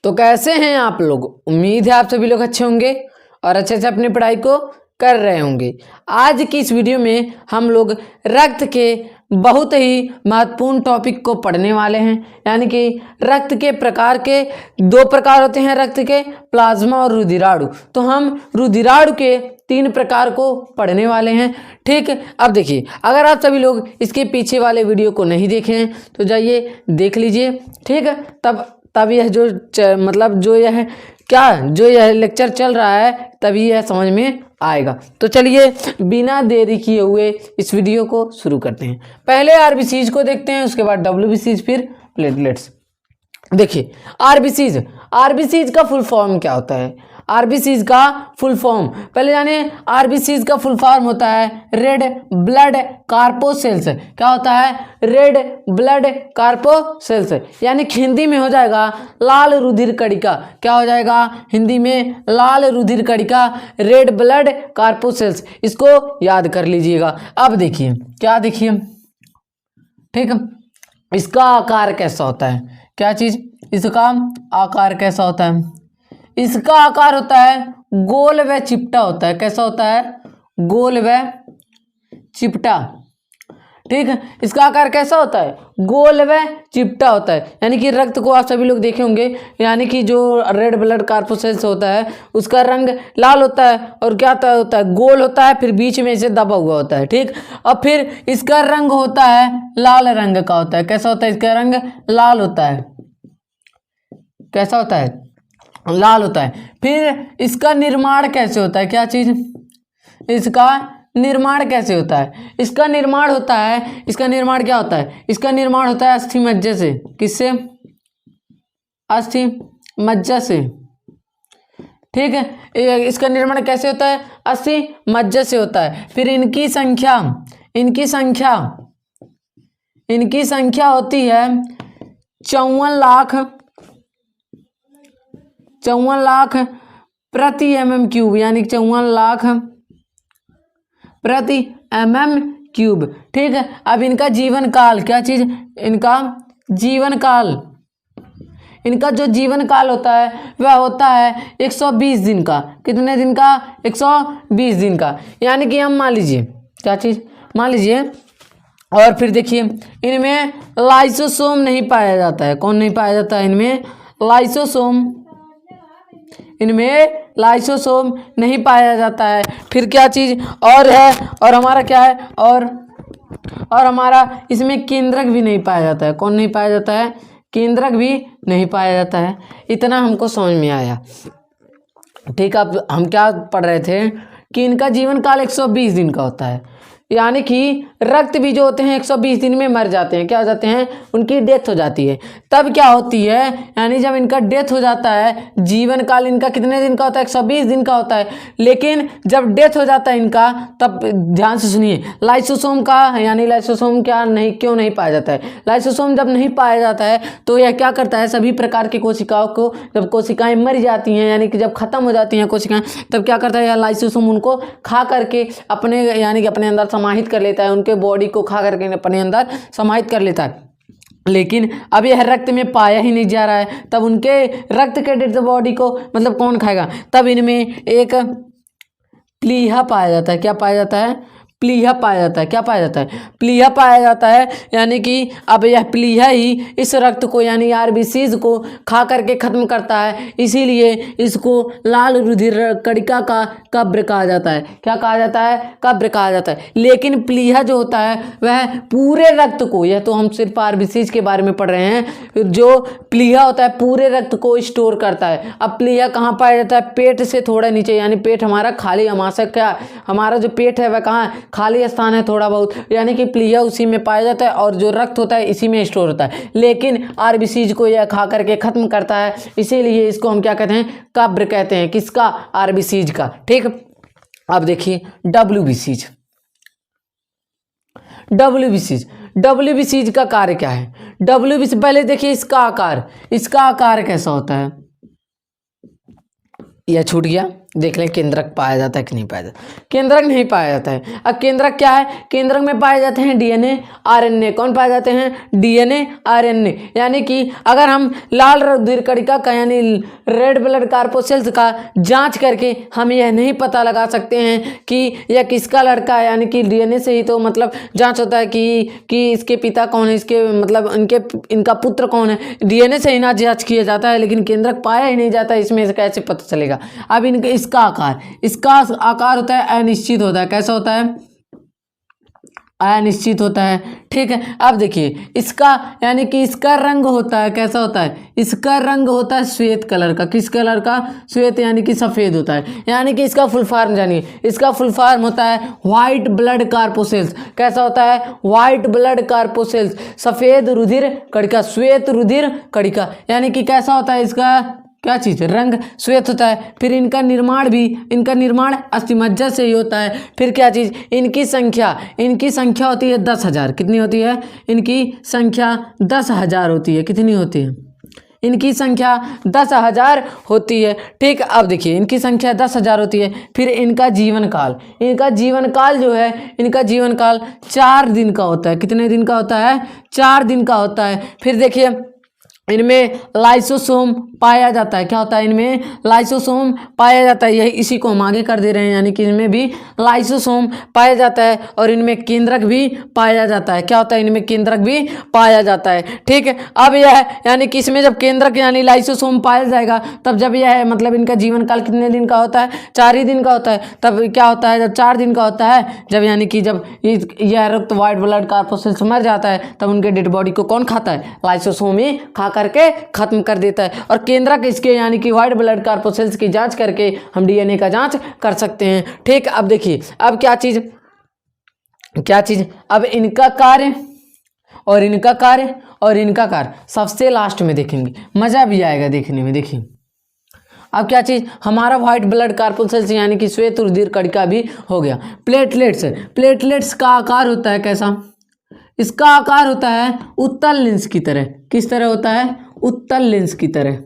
तो कैसे हैं आप लोग। उम्मीद है आप सभी लोग अच्छे होंगे और अच्छे से अपनी पढ़ाई को कर रहे होंगे। आज की इस वीडियो में हम लोग रक्त के बहुत ही महत्वपूर्ण टॉपिक को पढ़ने वाले हैं, यानी कि रक्त के प्रकार के दो प्रकार होते हैं रक्त के, प्लाज्मा और रुधिराणु। तो हम रुधिराणु के 3 प्रकार को पढ़ने वाले हैं। ठीक, अब देखिए, अगर आप सभी लोग इसके पीछे वाले वीडियो को नहीं देखे हैं तो जाइए देख लीजिए। ठीक है, तब यह जो यह लेक्चर चल रहा है तभी यह समझ में आएगा। तो चलिए बिना देरी किए हुए इस वीडियो को शुरू करते हैं। पहले आरबीसीज को देखते हैं, उसके बाद डब्ल्यूबीसीज, फिर प्लेटलेट्स। देखिए आरबीसीज का फुल फॉर्म क्या होता है। आरबीसीज का फुल फॉर्म पहले जाने। आरबीसीज का फुल फॉर्म होता है रेड ब्लड कार्पोसेल्स। क्या होता है? रेड ब्लड कार्पोसेल्स, यानी हिंदी में हो जाएगा लाल रुधिर कणिका। क्या हो जाएगा हिंदी में? लाल रुधिर कणिका, रेड ब्लड कार्पोसेल्स। इसको याद कर लीजिएगा। अब देखिए क्या, देखिए ठीक, इसका आकार कैसा होता है? क्या चीज? इसका आकार कैसा होता है? इसका आकार होता है गोल व चिपटा होता है। कैसा होता है? गोल व चिपटा। ठीक है, इसका आकार कैसा होता है? गोल व चिपटा होता है। यानी कि रक्त को आप सभी लोग देखे होंगे, यानी कि जो रेड ब्लड कार्पोसेल्स होता है उसका रंग लाल होता है और क्या होता है? गोल होता है, फिर बीच में इसे दबा हुआ होता है। ठीक, और फिर इसका रंग होता है लाल रंग का होता है। कैसा होता है? इसका रंग लाल होता है। कैसा होता है? लाल होता है। फिर इसका निर्माण कैसे होता है? क्या चीज? इसका निर्माण कैसे होता है? इसका निर्माण होता है, इसका निर्माण क्या होता है? इसका निर्माण होता है अस्थि मज्जा से। किससे? अस्थि मज्जा से। ठीक है, इसका निर्माण कैसे होता है? अस्थि मज्जा से होता है। फिर इनकी संख्या होती है 54 लाख प्रति mm क्यूब, यानी 54 लाख प्रति mm क्यूब। ठीक है, अब इनका जीवन काल, क्या चीज? इनका जीवन जो जीवन काल होता है वह होता है 120 दिन का। कितने दिन का? 120 दिन का। यानी कि हम मान लीजिए, क्या चीज? मान लीजिए, और फिर देखिए इनमें लाइसोसोम नहीं पाया जाता है। कौन नहीं पाया जाता है? इनमें लाइसोसोम नहीं पाया जाता है। फिर क्या चीज और है? और हमारा क्या है? और हमारा इसमें केंद्रक भी नहीं पाया जाता है। कौन नहीं पाया जाता है? केंद्रक भी नहीं पाया जाता है। इतना हमको समझ में आया। ठीक, अब हम क्या पढ़ रहे थे कि इनका जीवन काल 120 दिन का होता है, यानी कि रक्त भी जो होते हैं 120 दिन में मर जाते हैं। क्या हो जाते हैं? उनकी डेथ हो जाती है। तब क्या होती है? यानी जब इनका डेथ हो जाता है, जीवन काल इनका कितने दिन का होता है? 120 दिन का होता है। लेकिन जब डेथ हो जाता है इनका, तब ध्यान से सुनिए, लाइसोसोम का, यानी लाइसोसोम क्यों नहीं पाया जाता है? लाइसोसोम जब नहीं पाया जाता है तो यह क्या करता है? सभी प्रकार की कोशिकाओं को, जब कोशिकाएं मर जाती हैं, यानी कि जब खत्म हो जाती हैं कोशिकाएं, तब क्या करता है? यह लाइसोसोम उनको खा करके अपने, यानी कि अपने अंदर समाहित कर लेता है। उनके बॉडी को खा करके अपने अंदर समाहित कर लेता है। लेकिन अब यह रक्त में पाया ही नहीं जा रहा है, तब उनके रक्त के डेड बॉडी को कौन खाएगा? तब इनमें एक प्लीहा पाया जाता है। क्या पाया जाता है? प्लीहा पाया जाता है। क्या पाया जाता है? प्लीहा पाया जाता है। यानी कि अब यह प्लीहा ही इस रक्त को, यानी आरबीसीज को खा करके खत्म करता है। इसीलिए इसको लाल रुधिर कणिका का कब्र कहा जाता है। क्या कहा जाता है? कब्र कहा जाता है। लेकिन प्लीहा जो होता है वह पूरे रक्त को, यह तो हम सिर्फ आरबीसीज के बारे में पढ़ रहे हैं, जो प्लीहा होता है पूरे रक्त को स्टोर करता है। अब प्लीहा कहाँ पाया जाता है? पेट से थोड़ा नीचे, यानी पेट हमारा खाली, हमारा जो पेट है वह कहाँ? खाली स्थान है थोड़ा बहुत, यानी कि प्लीहा उसी में पाया जाता है और जो रक्त होता है इसी में स्टोर होता है। लेकिन आरबीसीज को यह खा करके खत्म करता है, इसीलिए इसको हम क्या कहते हैं? कब्र कहते हैं। किसका? आरबीसीज का। ठीक, अब देखिए डब्ल्यूबीसीज का कार्य क्या है? डब्ल्यूबीसी, पहले देखिए इसका आकार कैसा होता है? यह छूट गया। देख लें केंद्रक पाया जाता है कि नहीं पाया जाता। केंद्रक नहीं पाया जाता है। अब केंद्रक क्या है? केंद्रक में पाए जाते हैं डीएनए आरएनए। कौन पाए जाते हैं? DNA RNA. यानी कि अगर हम लाल रुधिर कणिका का यानी रेड ब्लड कार्पोसेल्स का जांच करके हम यह नहीं पता लगा सकते हैं कि यह किसका लड़का है, यानी कि डीएनए से ही तो मतलब जांच होता है कि इसके पिता कौन है, इसके मतलब इनका पुत्र कौन है, डीएनए से ही ना जांच किया जाता है। लेकिन केंद्रक पाया ही नहीं जाता, इसमें से कैसे पता चलेगा? अब इसका आकार होता है अनिश्चित होता है। कैसा होता है? अनिश्चित होता है। ठीक है, अब देखिए इसका यानी कि इसका रंग होता है कैसा होता है? इसका रंग होता है श्वेत कलर का। किस कलर का? श्वेत यानी कि सफेद होता है। यानी कि इसका फुल फॉर्म जानिए, इसका फुल फॉर्म होता है व्हाइट ब्लड कार्पोसेल्स। कैसा होता है? व्हाइट ब्लड कार्पोसेल्स, सफेद रुधिर कणिका, श्वेत रुधिर कणिका। यानी कि कैसा होता है इसका क्या चीज? रंग श्वेत होता है। फिर इनका निर्माण अस्थिमज्जा से ही होता है। फिर क्या चीज? इनकी संख्या होती है 10,000। कितनी होती है? इनकी संख्या 10,000 होती है। कितनी होती है? इनकी संख्या 10,000 होती है। ठीक, अब देखिए इनकी संख्या 10,000 होती है। फिर इनका जीवन काल जो है, इनका जीवन काल 4 दिन का होता है। कितने दिन का होता है? 4 दिन का होता है। फिर देखिए इनमें लाइसोसोम पाया जाता है। क्या होता है? इनमें लाइसोसोम पाया जाता है। यही इसी को हम आगे कर दे रहे हैं, यानी कि इनमें भी लाइसोसोम पाया जाता है और इनमें केंद्रक भी पाया जाता है। क्या होता है? इनमें केंद्रक भी पाया जाता है। ठीक है, अब यह यानी कि इसमें जब केंद्रक यानी लाइसोसोम पाया जाएगा तब जब यह मतलब इनका जीवन काल कितने दिन का होता है? 4 ही दिन का होता है। तब क्या होता है? जब 4 दिन का होता है, जब यानी कि जब यह रक्त व्हाइट ब्लड कार्पोसेल्स मर जाता है तब उनके डेड बॉडी को कौन खाता है? लाइसोसोम ही खा करके खत्म कर देता है। और केंद्रक इसके यानी कि व्हाइट ब्लड कार्पोसेल्स की जांच करके हम डीएनए का जांच कर सकते हैं। ठीक, अब देखिए अब क्या चीज अब इनका कार्य और इनका कार्य सबसे लास्ट में देखेंगे, मजा भी आएगा देखने में। देखिए अब क्या चीज? हमारा व्हाइट ब्लड कार्पोसेल्स यानी कि श्वेत रुधिर कणिका भी हो गया। प्लेटलेट्स का आकार होता है कैसा? इसका आकार होता है उत्तल लेंस की तरह। किस तरह होता है? उत्तल लेंस की तरह।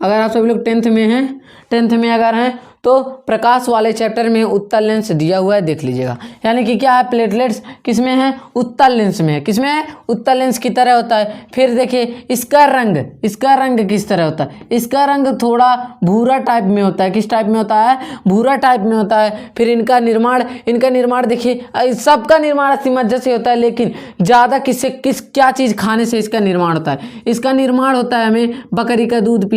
अगर आप सभी लोग 10th में अगर हैं तो प्रकाश वाले चैप्टर में उत्तल लेंस दिया हुआ है, देख लीजिएगा। यानी कि क्या है? प्लेटलेट्स किसमें है? उत्तल लेंस में है। किसमें है? उत्तल लेंस की तरह होता है। फिर देखिए इसका रंग किस तरह होता है? इसका रंग थोड़ा भूरा टाइप में होता है। किस टाइप में होता है? भूरा टाइप में होता है। फिर इनका निर्माण देखिए, सबका निर्माण अस्थिमज्जा से होता है, लेकिन ज़्यादा क्या चीज़ खाने से इसका निर्माण होता है? इसका निर्माण होता है हमें बकरी का दूध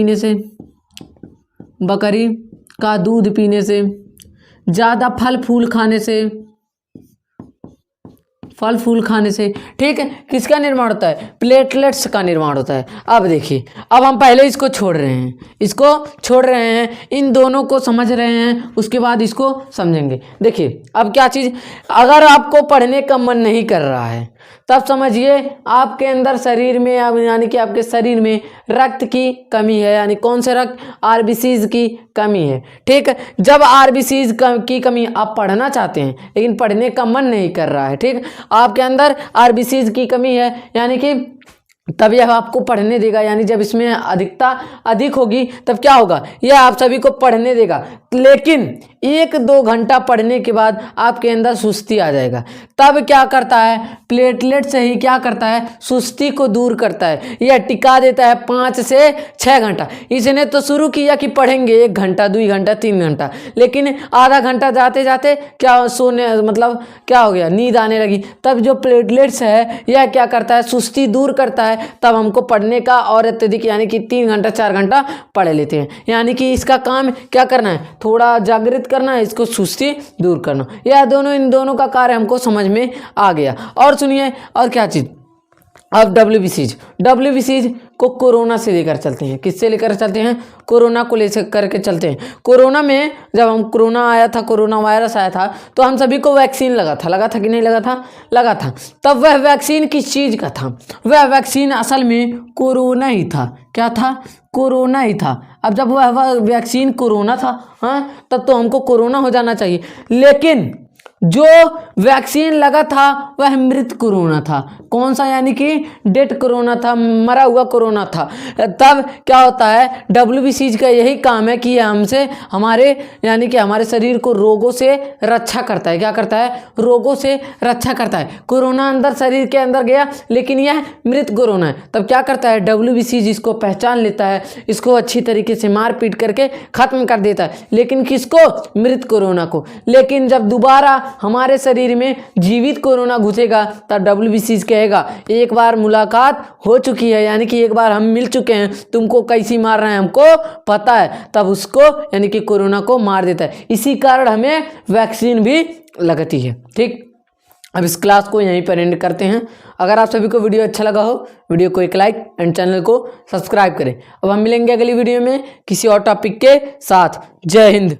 पीने से, ज़्यादा फल फूल खाने से। ठीक है, किसका निर्माण होता है? प्लेटलेट्स का निर्माण होता है। अब देखिए, अब हम पहले इसको छोड़ रहे हैं, इन दोनों को समझ रहे हैं, उसके बाद इसको समझेंगे। देखिए अब क्या चीज़, अगर आपको पढ़ने का मन नहीं कर रहा है तब समझिए आपके अंदर शरीर में यानी कि आपके शरीर में रक्त की कमी है। यानी कौन से रक्त? आरबीसीज की कमी है। ठीक है, जब आरबीसीज की कमी आप पढ़ना चाहते हैं लेकिन पढ़ने का मन नहीं कर रहा है, ठीक, आपके अंदर आरबीसीज की कमी है, यानी कि तब यह आपको पढ़ने देगा। यानी जब इसमें अधिकता अधिक होगी तब क्या होगा? यह आप सभी को पढ़ने देगा। लेकिन 1-2 घंटा पढ़ने के बाद आपके अंदर सुस्ती आ जाएगा। तब क्या करता है? प्लेटलेट से ही क्या करता है? सुस्ती को दूर करता है। यह टिका देता है 5 से 6 घंटा। इसने तो शुरू किया कि पढ़ेंगे 1 घंटा 2 घंटा 3 घंटा, लेकिन आधा घंटा जाते जाते क्या सोने मतलब क्या हो गया? नींद आने लगी। तब जो प्लेटलेट्स है यह क्या करता है? सुस्ती दूर करता है। तब हमको पढ़ने का और अत्यधिक यानी कि 3 घंटा 4 घंटा पढ़ लेते हैं। यानी कि इसका काम क्या करना है? थोड़ा जागृत करना है, इसको सुस्ती दूर करना। यह इन दोनों का कार्य हमको समझ में आ गया। और सुनिए और क्या चीज, अब डब्ल्यूबीसीज को कोरोना से लेकर चलते हैं। किससे लेकर चलते हैं? कोरोना को ले करके चलते हैं। कोरोना में जब कोरोना वायरस आया था तो हम सभी को वैक्सीन लगा था कि नहीं लगा था? लगा था। तब वह वैक्सीन किस चीज़ का था? वह वैक्सीन असल में कोरोना ही था। क्या था? कोरोना ही था। अब जब वह वैक्सीन कोरोना था, हाँ, तब तो हमको कोरोना हो जाना चाहिए। लेकिन जो वैक्सीन लगा था वह मृत कोरोना था। कौन सा? यानी कि डेड कोरोना था, मरा हुआ कोरोना था। तब क्या होता है, WBC का यही काम है कि ये हमसे हमारे यानी कि हमारे शरीर को रोगों से रक्षा करता है। क्या करता है? रोगों से रक्षा करता है। कोरोना अंदर शरीर के अंदर गया लेकिन यह मृत कोरोना है। तब क्या करता है, WBC इसको पहचान लेता है, इसको अच्छी तरीके से मार पीट करके खत्म कर देता है। लेकिन किसको? मृत कोरोना को। लेकिन जब दोबारा हमारे शरीर में जीवित कोरोना घुसेगा तब WBC कहेगा एक बार मुलाकात हो चुकी है, यानी कि एक बार हम मिल चुके हैं, तुमको कैसी मार रहे हैं हमको पता है। तब उसको यानी कि कोरोना को मार देता है। इसी कारण हमें वैक्सीन भी लगती है। ठीक, अब इस क्लास को यहीं पर एंड करते हैं। अगर आप सभी को वीडियो अच्छा लगा हो, वीडियो को एक लाइक एंड चैनल को सब्सक्राइब करें। अब हम मिलेंगे अगली वीडियो में किसी और टॉपिक के साथ। जय हिंद।